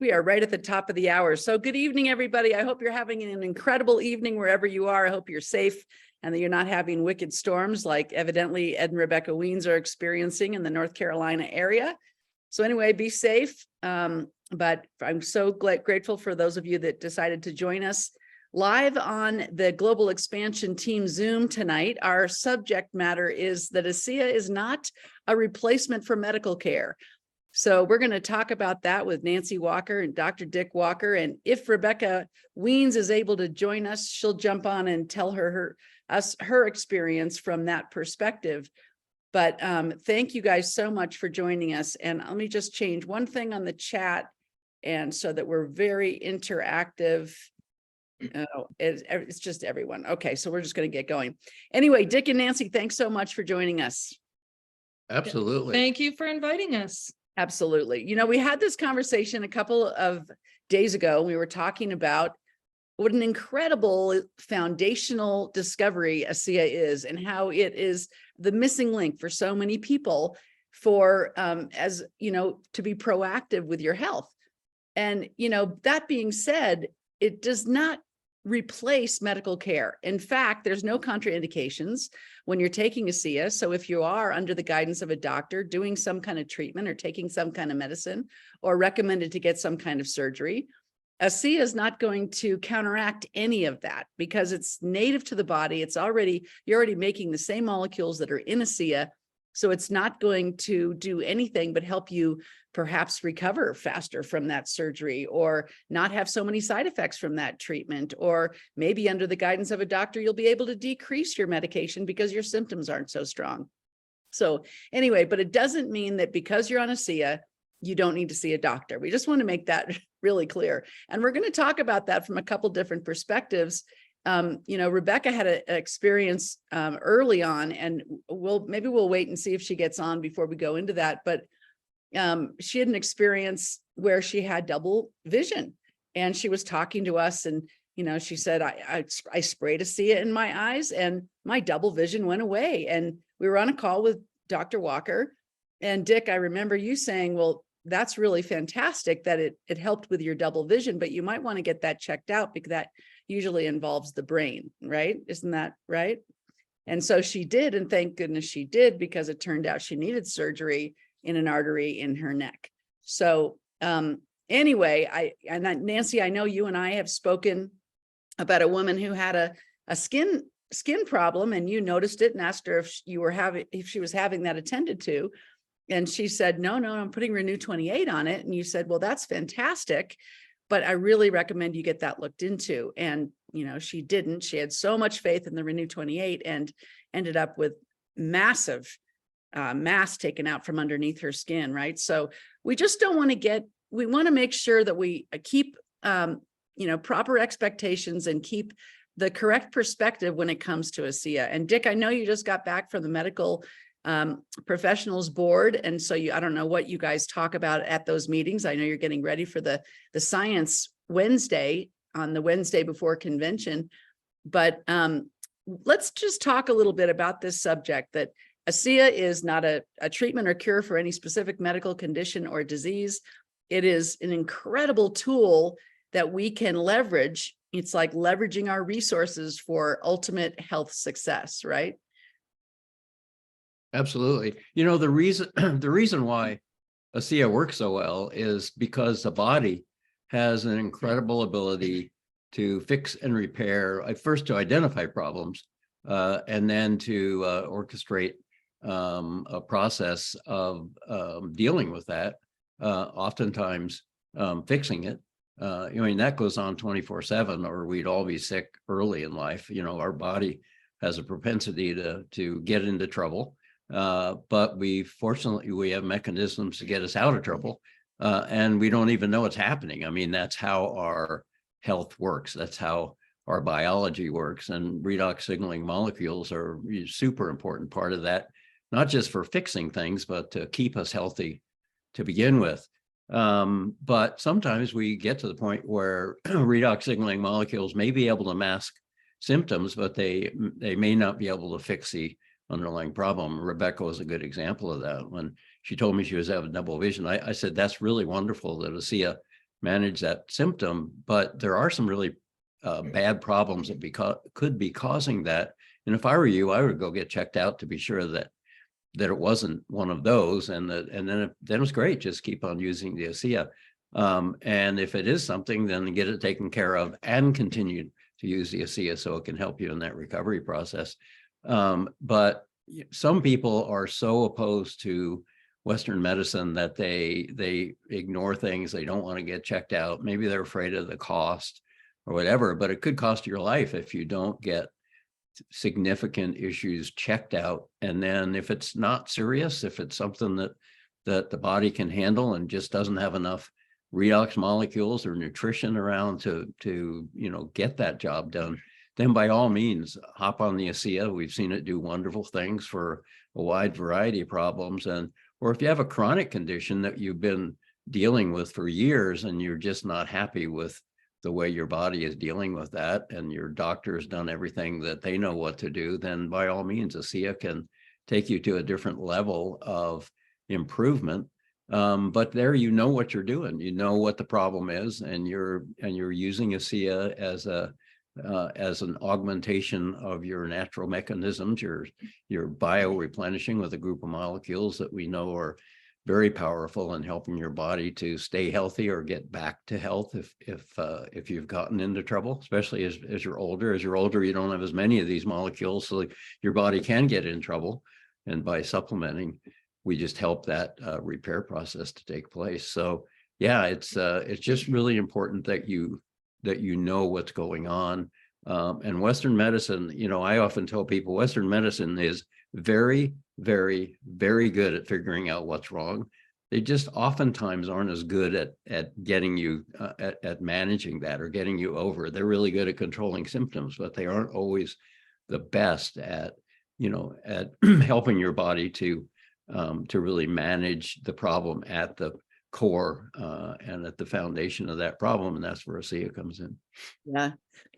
We are right at the top of the hour. So good evening, everybody. I hope you're having an incredible evening wherever you are. I hope you're safe and that you're not having wicked storms like evidently Ed and Rebecca Weens are experiencing in the North Carolina area. So anyway, be safe. But I'm so grateful for those of you that decided to join us live on the Global Expansion Team Zoom tonight. Our subject matter is that ASEA is not a replacement for medical care. So we're going to talk about that with Nancy Walker and Dr. Dick Walker. And if Rebecca Weens is able to join us, she'll jump on and tell her experience from that perspective. But thank you guys so much for joining us. And let me just change one thing on the chat, and so that we're very interactive. It's just everyone. Okay, so we're just going to get going. Anyway, Dick and Nancy, thanks so much for joining us. Absolutely. Thank you for inviting us. Absolutely. You know, we had this conversation a couple of days ago. We were talking about what an incredible foundational discovery ASEA is, and how it is the missing link for so many people for, as you know, to be proactive with your health. And, you know, that being said, it does not replace medical care. In fact, there's no contraindications when you're taking ASEA. So if you are under the guidance of a doctor doing some kind of treatment or taking some kind of medicine or recommended to get some kind of surgery, ASEA is not going to counteract any of that because it's native to the body. You're already making the same molecules that are in ASEA. So it's not going to do anything but help you perhaps recover faster from that surgery, or not have so many side effects from that treatment, or maybe under the guidance of a doctor, you'll be able to decrease your medication because your symptoms aren't so strong. So anyway, but it doesn't mean that because you're on ASEA, you don't need to see a doctor. We just want to make that really clear. And we're going to talk about that from a couple different perspectives. You know, Rebecca had an experience early on, and maybe we'll wait and see if she gets on before we go into that. But she had an experience where she had double vision, and she was talking to us, and you know, she said, I sprayed ASEA in my eyes, and my double vision went away. And we were on a call with Dr. Walker, and Dick, I remember you saying, well, that's really fantastic that it helped with your double vision, but you might want to get that checked out because that usually involves the brain, right? Isn't that right? And so she did, and thank goodness she did, because it turned out she needed surgery in an artery in her neck. So anyway, Nancy, I know you and I have spoken about a woman who had a skin problem, and you noticed it and asked her if she was having that attended to. And she said, no, I'm putting Renew 28 on it. And you said, well, that's fantastic, but I really recommend you get that looked into. And, you know, she didn't. She had so much faith in the Renew 28 and ended up with massive mass taken out from underneath her skin, right? So we just don't want to we want to make sure that we keep, you know, proper expectations and keep the correct perspective when it comes to ASEA. And Dick, I know you just got back from the medical professionals board. And so I don't know what you guys talk about at those meetings. I know you're getting ready for the Science Wednesday on the Wednesday before convention, but let's just talk a little bit about this subject, that ASEA is not a treatment or cure for any specific medical condition or disease. It is an incredible tool that we can leverage. It's like leveraging our resources for ultimate health success, right? Absolutely. You know, the reason why ASEA works so well is because the body has an incredible ability to fix and repair, first to identify problems, and then to orchestrate a process of dealing with that, oftentimes fixing it. I mean, that goes on 24/7, or we'd all be sick early in life. You know, our body has a propensity to get into trouble. But fortunately, we have mechanisms to get us out of trouble, and we don't even know it's happening. I mean, that's how our health works. That's how our biology works. And redox signaling molecules are a super important part of that, not just for fixing things, but to keep us healthy to begin with. But sometimes we get to the point where redox signaling molecules may be able to mask symptoms, but they may not be able to fix the underlying problem. Rebecca was a good example of that. When she told me she was having double vision, I said, that's really wonderful that ASEA manage that symptom. But there are some really bad problems that could be causing that. And if I were you, I would go get checked out to be sure that it wasn't one of those, and then it's great. Just keep on using the ASEA. And if it is something, then get it taken care of and continue to use the ASEA so it can help you in that recovery process. But some people are so opposed to Western medicine that they ignore things. They don't want to get checked out. Maybe they're afraid of the cost or whatever, but it could cost your life if you don't get significant issues checked out. And then if it's not serious, if it's something that the body can handle and just doesn't have enough redox molecules or nutrition around to get that job done, then by all means hop on the ASEA. We've seen it do wonderful things for a wide variety of problems. Or if you have a chronic condition that you've been dealing with for years and you're just not happy with the way your body is dealing with that, and your doctor has done everything that they know what to do, then by all means, ASEA can take you to a different level of improvement. But there, you know what you're doing, you know what the problem is, and you're using ASEA as an augmentation of your natural mechanisms. You're bio replenishing with a group of molecules that we know are very powerful in helping your body to stay healthy or get back to health if you've gotten into trouble, especially as you're older. As you're older, you don't have as many of these molecules, so your body can get in trouble. And by supplementing, we just help that repair process to take place. So yeah, it's just really important that you know what's going on. And Western medicine, I often tell people Western medicine is very, very, very good at figuring out what's wrong. They just oftentimes aren't as good at getting you at managing that or getting you over. They're really good at controlling symptoms, but they aren't always the best at helping your body to really manage the problem at the core and at the foundation of that problem. And that's where ASEA comes in. Yeah.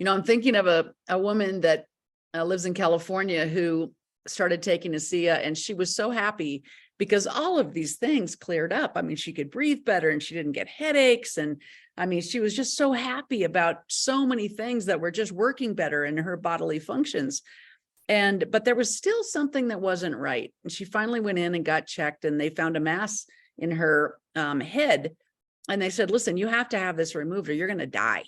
I'm thinking of a woman that lives in California who started taking ASEA, and she was so happy because all of these things cleared up. I mean, she could breathe better and she didn't get headaches. And I mean, she was just so happy about so many things that were just working better in her bodily functions. But there was still something that wasn't right. And she finally went in and got checked, and they found a mass in her head. And they said, listen, you have to have this removed or you're going to die.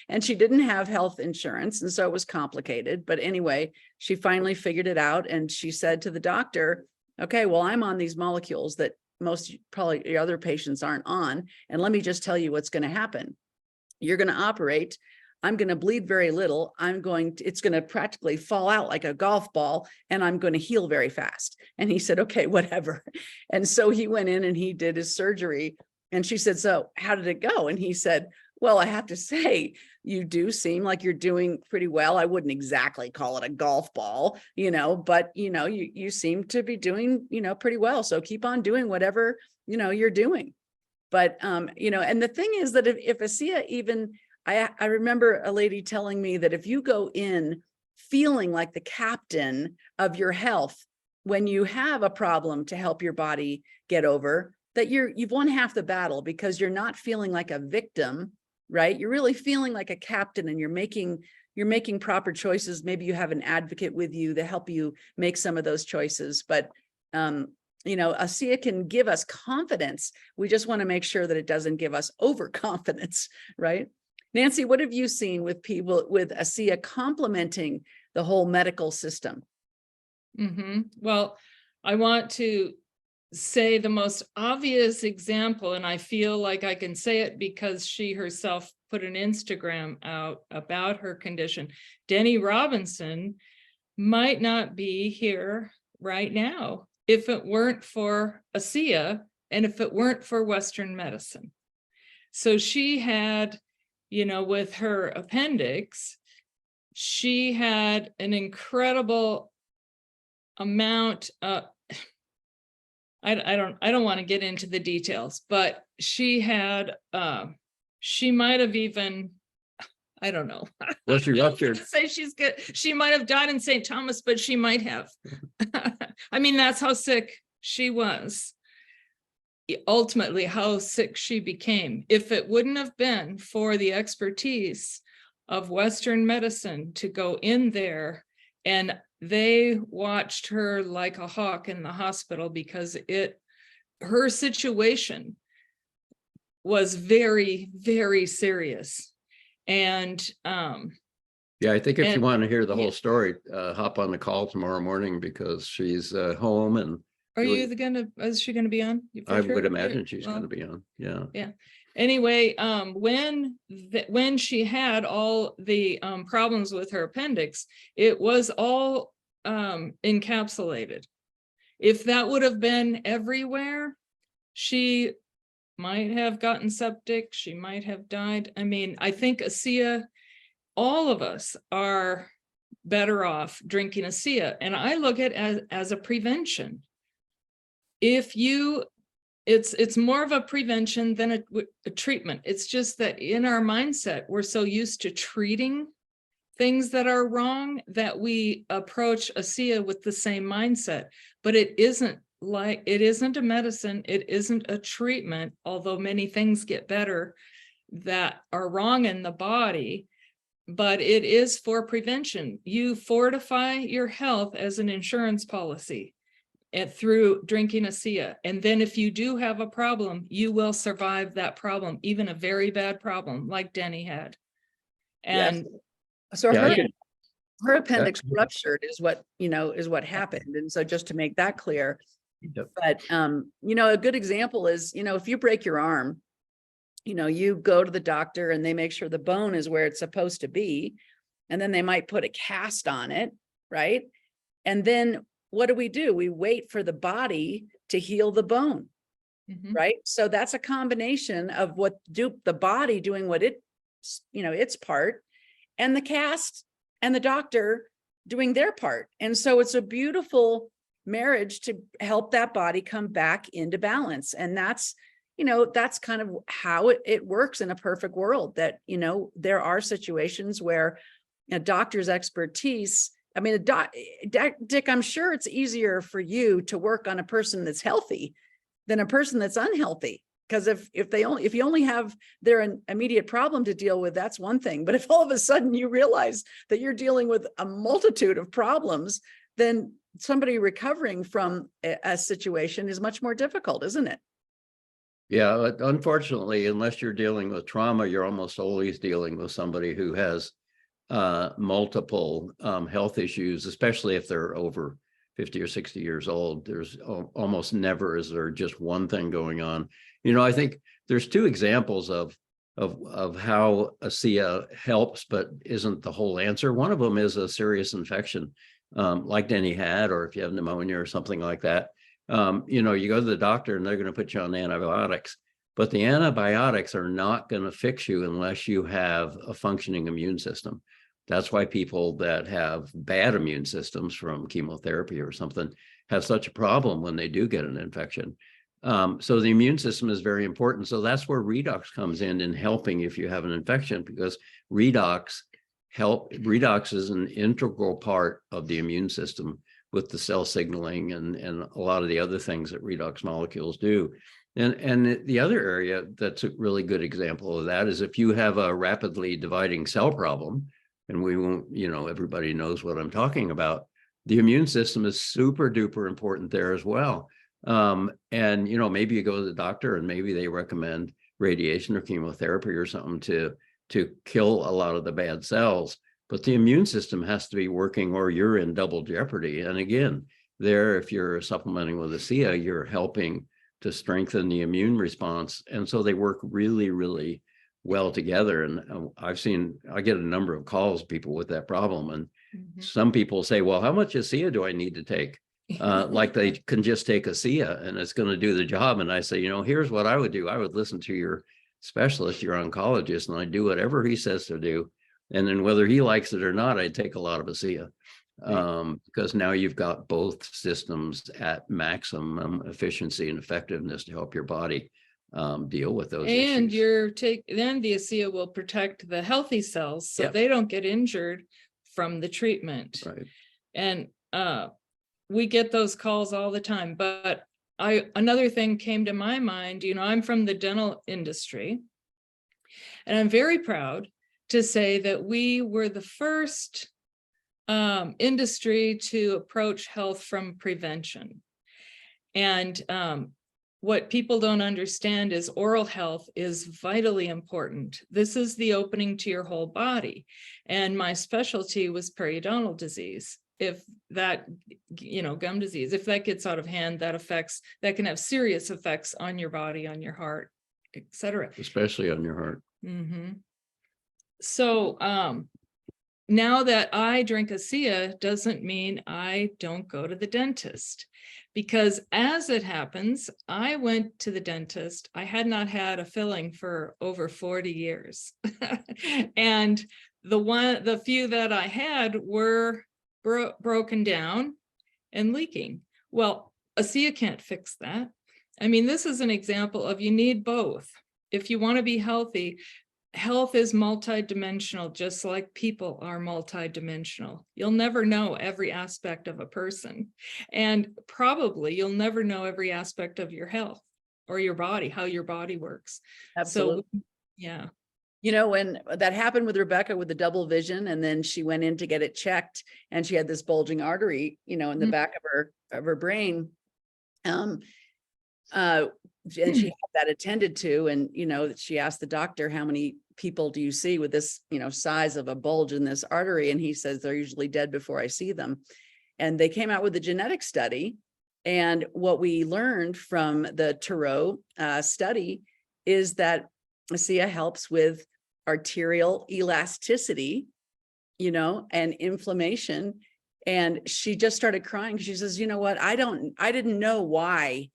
And she didn't have health insurance. And so it was complicated. But anyway, she finally figured it out. And she said to the doctor, okay, well, I'm on these molecules that most probably your other patients aren't on. And let me just tell you what's going to happen. You're going to operate. I'm going to bleed very little. It's going to practically fall out like a golf ball, and I'm going to heal very fast. And he said, okay, whatever. And so he went in and he did his surgery. And she said, so how did it go? And he said, well, I have to say, you do seem like you're doing pretty well. I wouldn't exactly call it a golf ball, but you seem to be doing, pretty well. So keep on doing whatever, you're doing. But, and the thing is that if ASEA even, I remember a lady telling me that if you go in feeling like the captain of your health, when you have a problem to help your body get over, that you've won half the battle, because you're not feeling like a victim, right? You're really feeling like a captain, and you're making proper choices. Maybe you have an advocate with you to help you make some of those choices. But ASEA can give us confidence. We just want to make sure that it doesn't give us overconfidence, right? Nancy, what have you seen with people with ASEA complementing the whole medical system? Well, I want to say the most obvious example, and I feel like I can say it because she herself put an Instagram out about her condition. Denny Robinson might not be here right now if it weren't for ASEA and if it weren't for Western medicine. So she had, with her appendix, she had an incredible amount of, I don't want to get into the details, but she had, she might have even, I don't know. What's your rupture? Say she's good. She might have died in St. Thomas, but she might have. I mean, that's how sick she was. ultimately how sick she became. If it wouldn't have been for the expertise of Western medicine to go in there, and they watched her like a hawk in the hospital, because her situation was very, very serious. And Yeah, I think if you And- want to hear the yeah. whole story, hop on the call tomorrow morning because she's home and is she gonna be on? For I sure? would imagine she's Well, going to be on. Yeah. Anyway, when she had all the problems with her appendix, it was all encapsulated. If that would have been everywhere, she might have gotten septic, she might have died. I mean, I think ASEA, all of us are better off drinking ASEA, and I look at it as a prevention. It's more of a prevention than a treatment. It's just that in our mindset, we're so used to treating things that are wrong that we approach ASEA with the same mindset. But it isn't a medicine, it isn't a treatment, although many things get better that are wrong in the body, but it is for prevention. You fortify your health as an insurance policy and through drinking ASEA. And then if you do have a problem, you will survive that problem, even a very bad problem like Denny had. And So Yeah, I her appendix Yeah. ruptured is what happened. And so just to make that clear, Yep. but a good example is, if you break your arm, you go to the doctor and they make sure the bone is where it's supposed to be. And then they might put a cast on it, right? And then what do? We wait for the body to heal the bone, right? So that's a combination of the body doing what its part, and the cast and the doctor doing their part. And so it's a beautiful marriage to help that body come back into balance. And that's kind of how it works in a perfect world, that, there are situations where a doctor's expertise, I mean, Dick, I'm sure it's easier for you to work on a person that's healthy than a person that's unhealthy. Because if you only have their immediate problem to deal with, that's one thing. But if all of a sudden you realize that you're dealing with a multitude of problems, then somebody recovering from a situation is much more difficult, isn't it? Yeah, but unfortunately, unless you're dealing with trauma, you're almost always dealing with somebody who has multiple health issues, especially if they're over 50 or 60 years old. There's almost never is there just one thing going on. I think there's two examples of how ASEA helps, but isn't the whole answer. One of them is a serious infection, like Denny had, or if you have pneumonia or something like that. You go to the doctor and they're going to put you on antibiotics, but the antibiotics are not going to fix you unless you have a functioning immune system. That's why people that have bad immune systems from chemotherapy or something have such a problem when they do get an infection. So the immune system is very important. So that's where redox comes in helping if you have an infection, because redox is an integral part of the immune system with the cell signaling and a lot of the other things that redox molecules do. And the other area that's a really good example of that is if you have a rapidly dividing cell problem, and we won't, everybody knows what I'm talking about, the immune system is super duper important there as well. And maybe you go to the doctor and maybe they recommend radiation or chemotherapy or something to kill a lot of the bad cells, but the immune system has to be working or you're in double jeopardy. And again, if you're supplementing with ASEA, you're helping to strengthen the immune response. And so they work really, really well together. And I get a number of calls, people with that problem. And some people say, well, how much ASEA do I need to take? Like they can just take ASEA and it's going to do the job. And I say, here's what I would do. I would listen to your specialist, your oncologist, and I do whatever he says to do. And then whether he likes it or not, I'd take a lot of ASEA. Because now you've got both systems at maximum efficiency and effectiveness to help your body deal with those and issues. then the ASEA will protect the healthy cells so Yep. they don't get injured from the treatment. Right. And we get those calls all the time, but another thing came to my mind. I'm from the dental industry, and I'm very proud to say that we were the first industry to approach health from prevention. And what people don't understand is oral health is vitally important. This is the opening to your whole body. And my specialty was periodontal disease. If that, gum disease, if that gets out of hand, that can have serious effects on your body, on your heart, etc. Especially on your heart. Mm-hmm. So now that I drink ASEA doesn't mean I don't go to the dentist, because as it happens, I went to the dentist. I had not had a filling for over 40 years. And the few that I had were broken down and leaking. Well, ASEA can't fix that. I mean, this is an example of you need both. If you want to be healthy, health is multidimensional, just like people are multidimensional. You'll never know every aspect of a person, and probably you'll never know every aspect of your health or your body, how your body works. Absolutely. So, yeah. When that happened with Rebecca with the double vision, and then she went in to get it checked, and she had this bulging artery, in the back of her brain. And she had that attended to, and she asked the doctor, how many people do you see with this size of a bulge in this artery? And he says they're usually dead before I see them. And they came out with a genetic study, and what we learned from the Tarot study is that ASEA helps with arterial elasticity, and inflammation. And she just started crying. She says, you know what, I didn't know why,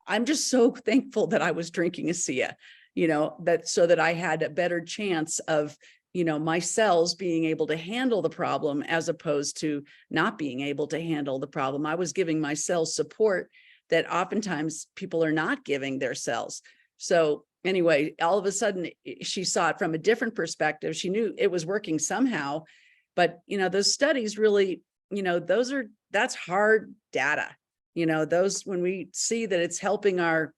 I'm just so thankful that I was drinking ASEA, that so that I had a better chance of, my cells being able to handle the problem, as opposed to not being able to handle the problem. I was giving my cells support that oftentimes people are not giving their cells. So anyway, all of a sudden she saw it from a different perspective. She knew it was working somehow, but those studies really, that's hard data. Those, when we see that it's helping our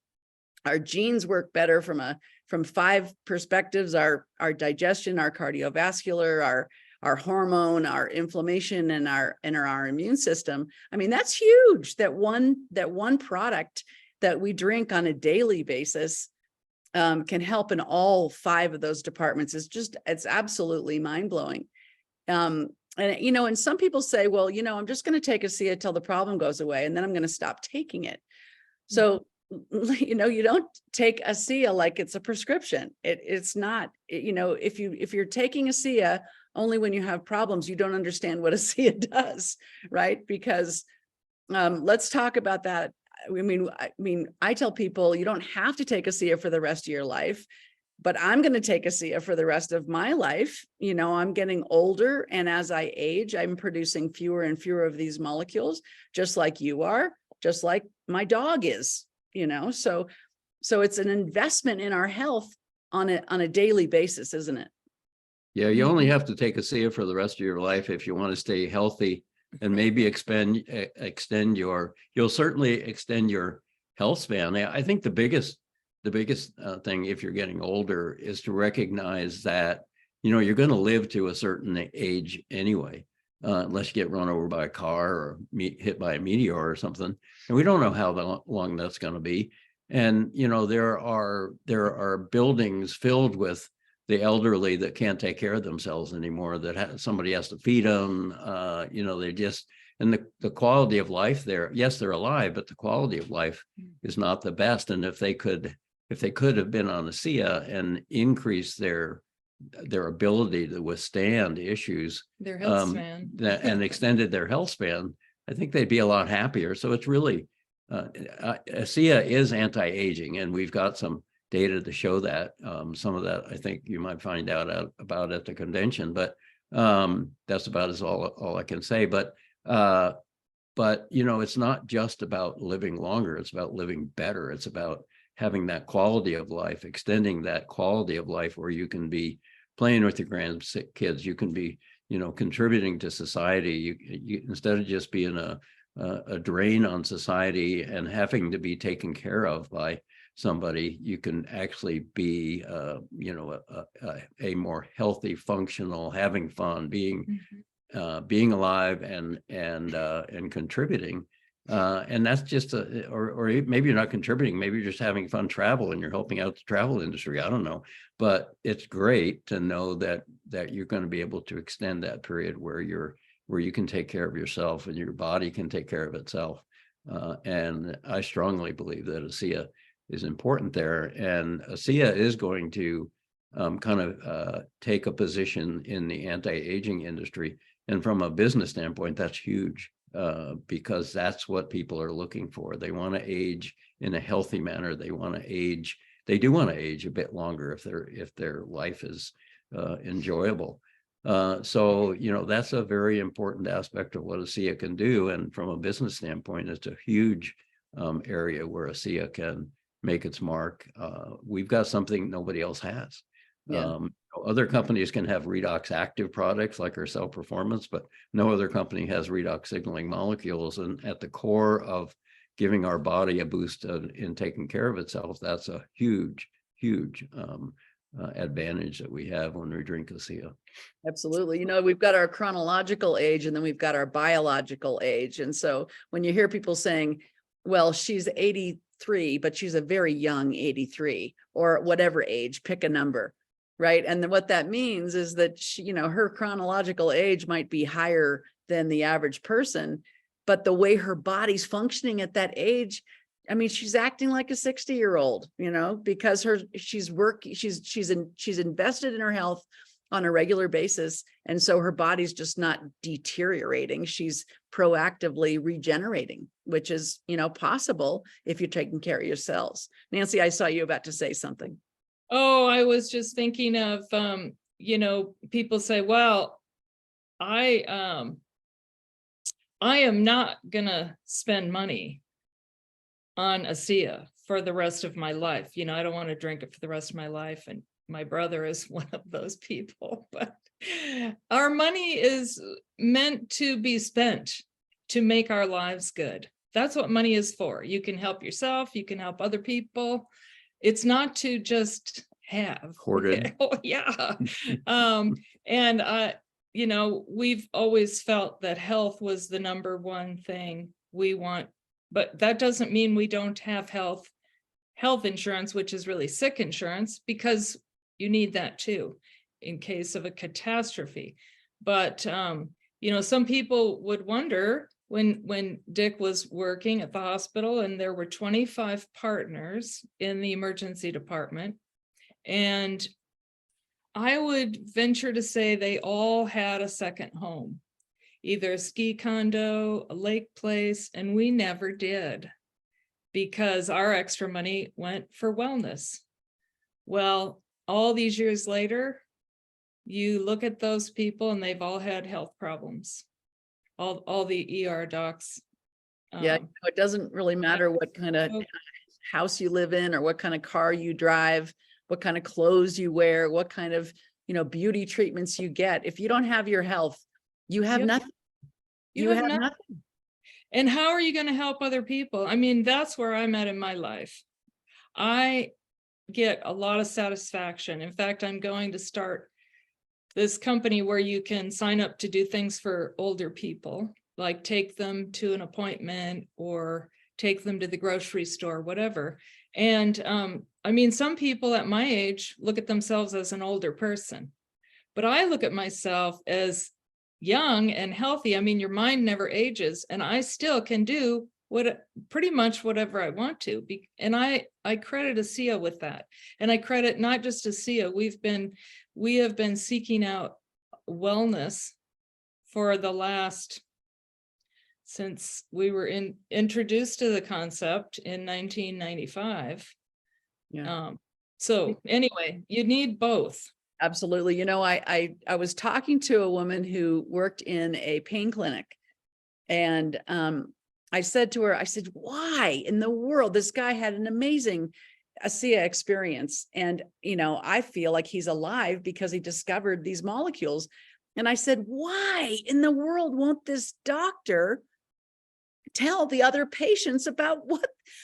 genes work better from 5 perspectives, our digestion, our cardiovascular, our hormone, our inflammation, and our immune system. I mean, that's huge. That one product that we drink on a daily basis can help in all 5 of those departments. It's absolutely mind-blowing. And some people say, well, I'm just going to take ASEA till the problem goes away, and then I'm going to stop taking it. So, you don't take ASEA like it's a prescription. It's not, if you're taking ASEA only when you have problems, you don't understand what ASEA does, right? Because let's talk about that. I tell people you don't have to take ASEA for the rest of your life, but I'm going to take ASEA for the rest of my life. I'm getting older, and as I age, I'm producing fewer and fewer of these molecules, just like you are, just like my dog is, so it's an investment in our health on a daily basis, isn't it? Yeah, you only have to take ASEA for the rest of your life if you want to stay healthy, and maybe you'll certainly extend your health span. I think the biggest thing, if you're getting older, is to recognize that, you're going to live to a certain age anyway, unless you get run over by a car or hit by a meteor or something. And we don't know how long that's going to be. And, there are buildings filled with the elderly that can't take care of themselves anymore, that somebody has to feed them, they just, and the quality of life there, yes, they're alive, but the quality of life is not the best. And if they could have been on ASEA and increase their ability to withstand issues, Their health span, and extended their health span, I think they'd be a lot happier. So it's really, ASEA is anti-aging, and we've got some data to show that. Some of that I think you might find out about at the convention, but that's about all I can say. But it's not just about living longer, it's about living better. It's about having that quality of life, extending that quality of life where you can be playing with your grandkids, you can be, contributing to society. You instead of just being a a drain on society and having to be taken care of by somebody, you can actually be, you know, a more healthy, functional, having fun, being alive and contributing. And that's just or maybe you're not contributing, maybe you're just having fun travel and you're helping out the travel industry. I don't know, but it's great to know that you're going to be able to extend that period where you can take care of yourself and your body can take care of itself. And I strongly believe that ASEA is important there, and ASEA is going to kind of take a position in the anti-aging industry. And from a business standpoint, that's huge. Because that's what people are looking for. They want to age in a healthy manner. They want to age. They do want to age a bit longer if their life is enjoyable. So, you know, that's a very important aspect of what ASEA can do. And from a business standpoint, it's a huge area where ASEA can make its mark. We've got something nobody else has. Yeah. Other companies can have redox active products like our cell performance, but no other company has redox signaling molecules. And at the core of giving our body a boost in taking care of itself, that's a huge advantage that we have when we drink ASEA. Absolutely. You know, we've got our chronological age and then we've got our biological age. And so when you hear people saying, well, she's 83, but she's a very young 83 or whatever age, pick a number. Right. And then what that means is that she, you know, her chronological age might be higher than the average person, but the way her body's functioning at that age, I mean, she's acting like a 60-year-old, you know, because she's invested in her health on a regular basis. And so her body's just not deteriorating. She's proactively regenerating, which is, you know, possible if you're taking care of yourselves. Nancy, I saw you about to say something. Oh, I was just thinking of, you know, people say, well, I am not gonna spend money on ASEA for the rest of my life. You know, I don't want to drink it for the rest of my life. And my brother is one of those people, but our money is meant to be spent to make our lives good. That's what money is for. You can help yourself, you can help other people. It's not to just have. Hoarded. Oh, yeah. And you know, we've always felt that health was the number one thing we want, but that doesn't mean we don't have health insurance, which is really sick insurance, because you need that too in case of a catastrophe. But you know, some people would wonder, when Dick was working at the hospital and there were 25 partners in the emergency department, and I would venture to say they all had a second home, either a ski condo, a lake place, and we never did because our extra money went for wellness. Well, all these years later, you look at those people and they've all had health problems. All the ER docs. Yeah, you know, it doesn't really matter what kind of house you live in or what kind of car you drive, what kind of clothes you wear, what kind of, you know, beauty treatments you get. If you don't have your health, you have nothing. You have nothing. And how are you going to help other people? I mean, that's where I'm at in my life. I get a lot of satisfaction. In fact, I'm going to start this company where you can sign up to do things for older people, like take them to an appointment or take them to the grocery store, whatever. And I mean, some people at my age look at themselves as an older person, but I look at myself as young and healthy. I mean, your mind never ages, and I still can do pretty much whatever I want to. And I credit ASEA with that. And I credit not just ASEA, we have been seeking out wellness for the last, since we were introduced to the concept in 1995. Yeah. So anyway, you need both. Absolutely. You know, I was talking to a woman who worked in a pain clinic, and I said to her, I said, why in the world? This guy had an amazing ASEA experience. And, you know, I feel like he's alive because he discovered these molecules. And I said, why in the world won't this doctor tell the other patients about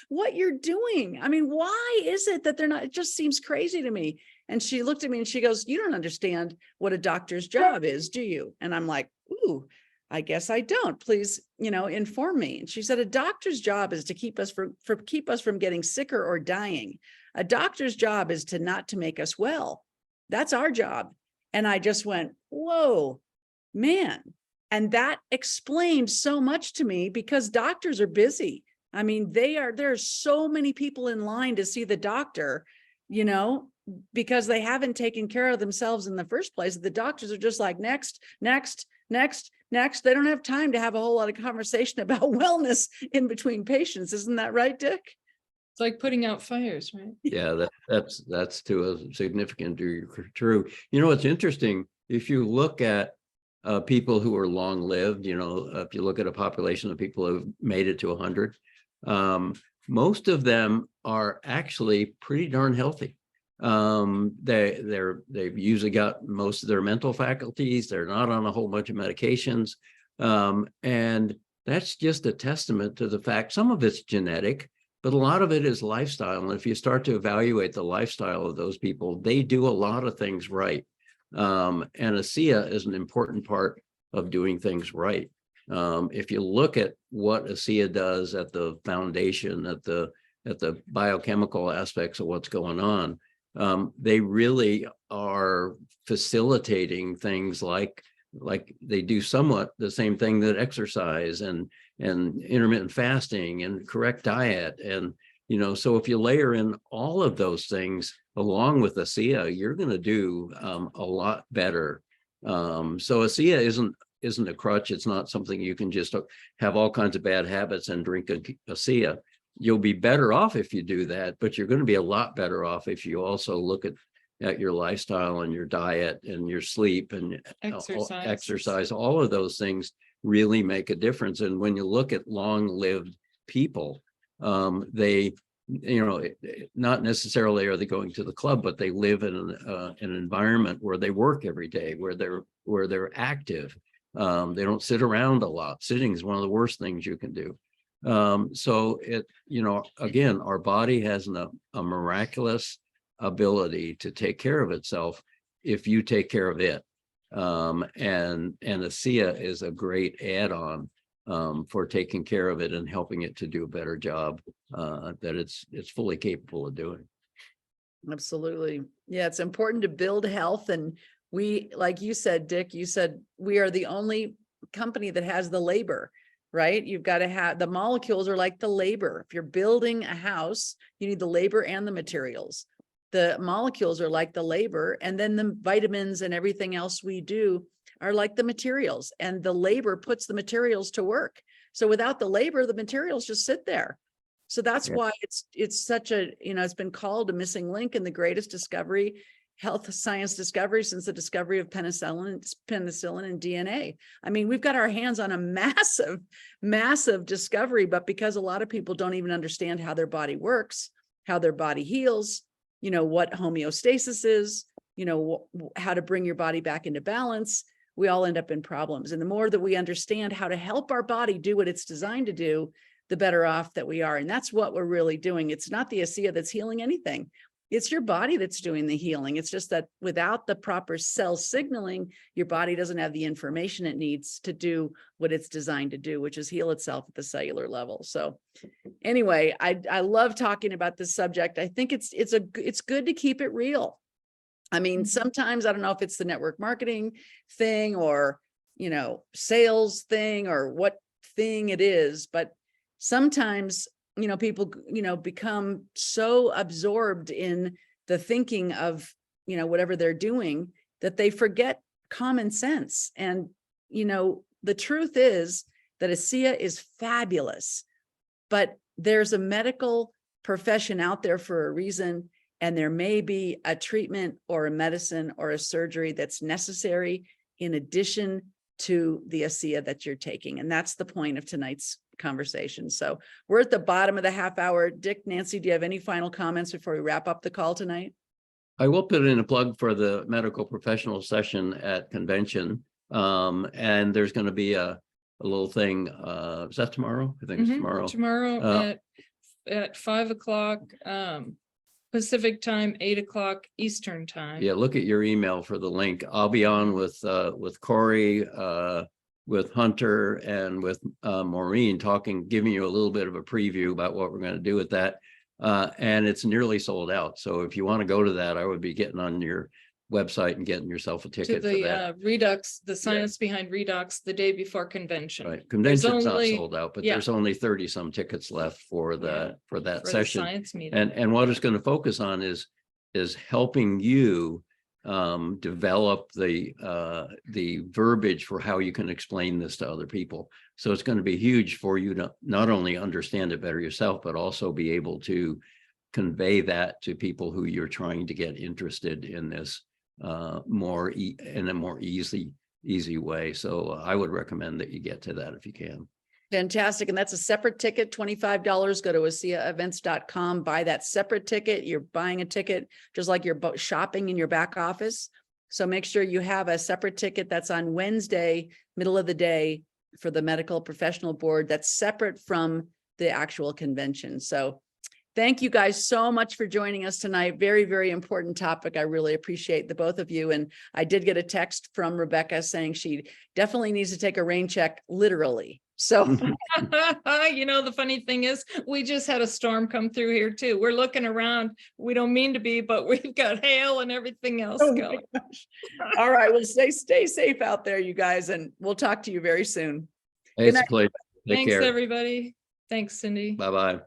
what you're doing. I mean, why is it that they're not, it just seems crazy to me. And she looked at me and she goes, you don't understand what a doctor's job is, do you? And I'm like, ooh, I guess I don't. Please, inform me. And she said, a doctor's job is to keep us from getting sicker or dying. A doctor's job is not to make us well. That's our job. And I just went, whoa, man. And that explained so much to me, because doctors are busy. I mean, there are so many people in line to see the doctor, because they haven't taken care of themselves in the first place. The doctors are just like, next. They don't have time to have a whole lot of conversation about wellness in between patients. Isn't that right, Dick? It's like putting out fires, right? Yeah, that's to a significant degree true. It's interesting, if you look at people who are long lived, if you look at a population of people who have made it to 100, most of them are actually pretty darn healthy. They've usually got most of their mental faculties. They're not on a whole bunch of medications. And that's just a testament to the fact, some of it's genetic, but a lot of it is lifestyle. And if you start to evaluate the lifestyle of those people, they do a lot of things right. And ASEA is an important part of doing things right. If you look at what ASEA does at the foundation, at the biochemical aspects of what's going on, they really are facilitating things like they do somewhat the same thing that exercise and intermittent fasting and correct diet. And, so if you layer in all of those things along with ASEA, you're going to do a lot better. So ASEA isn't a crutch. It's not something you can just have all kinds of bad habits and drink ASEA. You'll be better off if you do that, but you're going to be a lot better off if you also look at your lifestyle and your diet and your sleep and exercise. All of those things really make a difference. And when you look at long-lived people, they, not necessarily are they going to the club, but they live in an environment where they work every day, where they're active. They don't sit around a lot. Sitting is one of the worst things you can do. So again, our body has a miraculous ability to take care of itself if you take care of it. And ASEA is a great add-on for taking care of it and helping it to do a better job that it's fully capable of doing. Absolutely. Yeah, it's important to build health. And we, like you said, Dick, you said we are the only company that has the labor, right? You've got to have, the molecules are like the labor. If you're building a house, you need the labor and the materials. The molecules are like the labor, and then the vitamins and everything else we do are like the materials, and the labor puts the materials to work. So without the labor, the materials just sit there. So that's why it's such a, it's been called a missing link in the greatest discovery, health science discovery since the discovery of penicillin and DNA. I mean, we've got our hands on a massive discovery, but because a lot of people don't even understand how their body works, how their body heals, what homeostasis is, how to bring your body back into balance, we all end up in problems. And the more that we understand how to help our body do what it's designed to do, the better off that we are. And that's what we're really doing. It's not the ASEA that's healing anything. It's your body that's doing the healing. It's just that without the proper cell signaling, your body doesn't have the information it needs to do what it's designed to do, which is heal itself at the cellular level. So anyway, I love talking about this subject. I think it's good to keep it real. I mean, sometimes I don't know if it's the network marketing thing or, sales thing or what thing it is, but sometimes people, become so absorbed in the thinking of, whatever they're doing that they forget common sense. And, the truth is that ASEA is fabulous, but there's a medical profession out there for a reason. And there may be a treatment or a medicine or a surgery that's necessary in addition to the ASEA that you're taking. And that's the point of tonight's conversation. So we're at the bottom of the half hour. Dick, Nancy, do you have any final comments before we wrap up the call tonight? I will put in a plug for the medical professional session at convention. And there's going to be a little thing. Is that tomorrow? I think it's Mhm, tomorrow. Tomorrow at 5 o'clock, Pacific time, 8 o'clock Eastern time. Yeah, look at your email for the link. I'll be on with Corey, with Hunter, and with Maureen, giving you a little bit of a preview about what we're going to do with that. And it's nearly sold out. So if you want to go to that, I would be getting on your website and getting yourself a To ticket for that. the Redux, the science behind Redux, the day before convention. Right, convention's not only- sold out, but yeah. there's only 30 some tickets left for that For the session. science meeting. And what it's going to focus on is helping you develop the verbiage for how you can explain this to other people. So it's going to be huge for you to not only understand it better yourself, but also be able to convey that to people who you're trying to get interested in this in a more easy way. So I would recommend that you get to that if you can. Fantastic. And that's a separate ticket, $25. Go to ASEAevents.com, buy that separate ticket. You're buying a ticket just like you're shopping in your back office. So make sure you have a separate ticket that's on Wednesday, middle of the day, for the medical professional board. That's separate from the actual convention. So thank you guys so much for joining us tonight. Very, very important topic. I really appreciate the both of you. And I did get a text from Rebecca saying she definitely needs to take a rain check, literally. So You know, the funny thing is, we just had a storm come through here too. We're looking around. We don't mean to be, but we've got hail and everything else oh my going. gosh. All right. Well, stay safe out there, you guys, and we'll talk to you very soon. Hey, it's a night. pleasure. Take Thanks, care. everybody. Thanks, Cindy. Bye-bye.